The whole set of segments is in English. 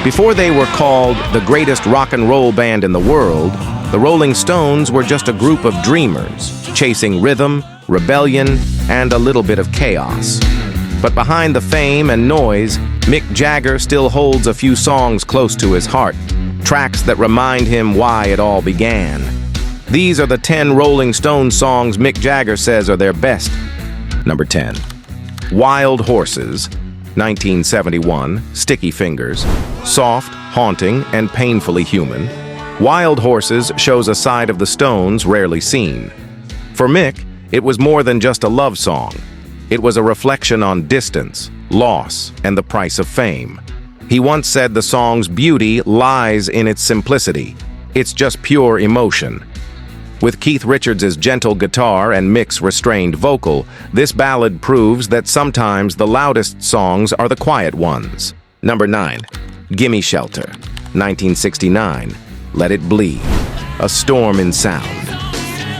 Before they were called the greatest rock and roll band in the world, the Rolling Stones were just a group of dreamers, chasing rhythm, rebellion, and a little bit of chaos. But behind the fame and noise, Mick Jagger still holds a few songs close to his heart, tracks that remind him why it all began. These are the 10 Rolling Stones songs Mick Jagger says are their best. Number 10. Wild Horses, 1971, Sticky Fingers, soft, haunting, and painfully human. Wild Horses shows a side of the Stones rarely seen. For Mick, it was more than just a love song. It was a reflection on distance, loss, and the price of fame. He once said the song's beauty lies in its simplicity. It's just pure emotion. With Keith Richards' gentle guitar and Mick's restrained vocal, this ballad proves that sometimes the loudest songs are the quiet ones. Number 9. Gimme Shelter, 1969, Let It Bleed, a storm in sound.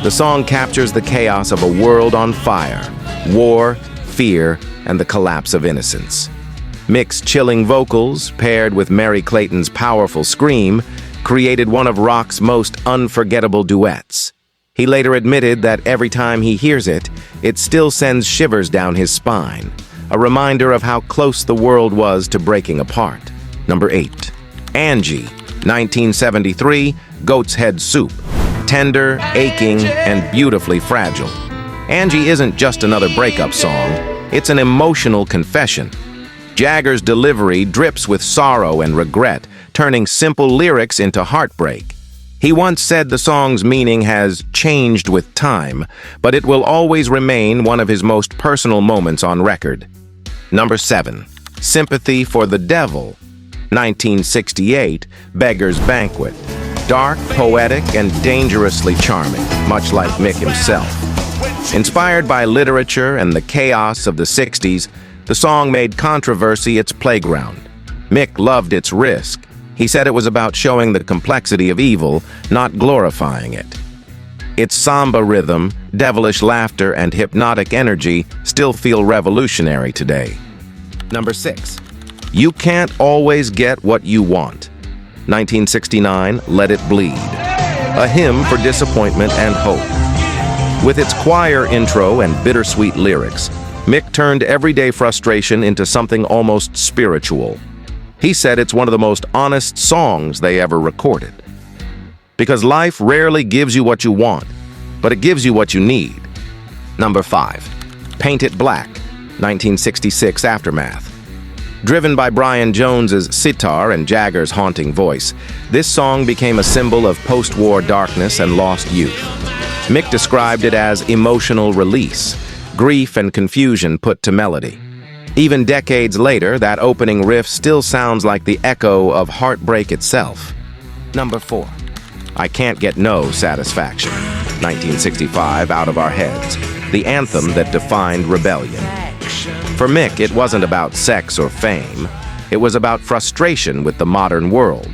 The song captures the chaos of a world on fire, war, fear, and the collapse of innocence. Mick's chilling vocals, paired with Mary Clayton's powerful scream, created one of rock's most unforgettable duets. He later admitted that every time he hears it, it still sends shivers down his spine, a reminder of how close the world was to breaking apart. Number 8. Angie, 1973, Goat's Head Soup. Tender, aching, and beautifully fragile. Angie isn't just another breakup song, it's an emotional confession. Jagger's delivery drips with sorrow and regret, turning simple lyrics into heartbreak. He once said the song's meaning has changed with time, but it will always remain one of his most personal moments on record. Number 7. Sympathy for the Devil, 1968, Beggar's Banquet. Dark, poetic, and dangerously charming, much like Mick himself. Inspired by literature and the chaos of the 60s, the song made controversy its playground. Mick loved its risk. He said it was about showing the complexity of evil, not glorifying it. Its samba rhythm, devilish laughter, and hypnotic energy still feel revolutionary today. Number 6. You Can't Always Get What You Want, 1969, Let It Bleed. A hymn for disappointment and hope. With its choir intro and bittersweet lyrics, Mick turned everyday frustration into something almost spiritual. He said it's one of the most honest songs they ever recorded. Because life rarely gives you what you want, but it gives you what you need. Number 5. Paint It Black, 1966, Aftermath. Driven by Brian Jones's sitar and Jagger's haunting voice, this song became a symbol of post-war darkness and lost youth. Mick described it as emotional release, grief and confusion put to melody. Even decades later, that opening riff still sounds like the echo of heartbreak itself. Number 4. I Can't Get No Satisfaction, 1965, Out of Our Heads, the anthem that defined rebellion. For Mick, it wasn't about sex or fame. It was about frustration with the modern world.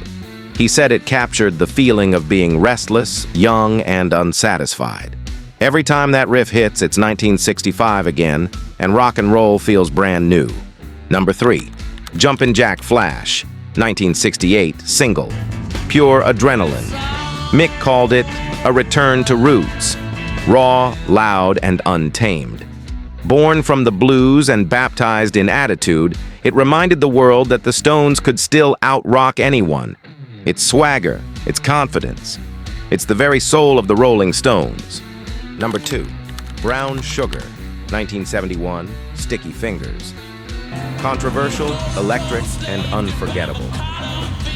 He said it captured the feeling of being restless, young, and unsatisfied. Every time that riff hits, it's 1965 again, and rock and roll feels brand new. Number 3. Jumpin' Jack Flash, 1968, single. Pure adrenaline. Mick called it a return to roots. Raw, loud, and untamed. Born from the blues and baptized in attitude, it reminded the world that the Stones could still out-rock anyone. Its swagger, its confidence. It's the very soul of the Rolling Stones. Number 2. Brown Sugar, 1971, Sticky Fingers. Controversial, electric, and unforgettable.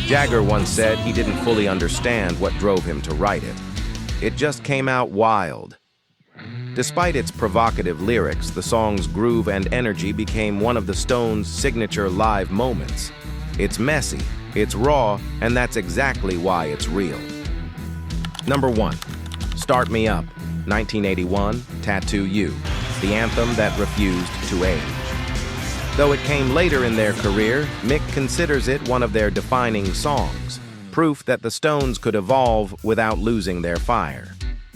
Jagger once said he didn't fully understand what drove him to write it. It just came out wild. Despite its provocative lyrics, the song's groove and energy became one of the Stones' signature live moments. It's messy, it's raw, and that's exactly why it's real. Number 1. Start Me Up, 1981, Tattoo You, the anthem that refused to age. Though it came later in their career, Mick considers it one of their defining songs, proof that the Stones could evolve without losing their fire.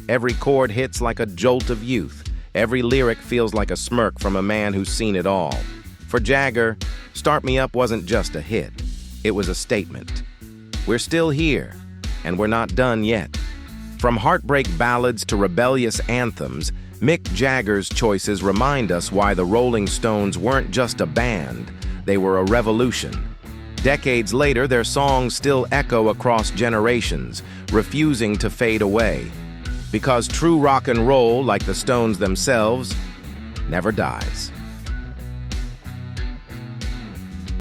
Every chord hits like a jolt of youth. Every lyric feels like a smirk from a man who's seen it all. For Jagger, Start Me Up wasn't just a hit. It was a statement. We're still here, and we're not done yet. From heartbreak ballads to rebellious anthems, Mick Jagger's choices remind us why the Rolling Stones weren't just a band, they were a revolution. Decades later, their songs still echo across generations, refusing to fade away. Because true rock and roll, like the Stones themselves, never dies.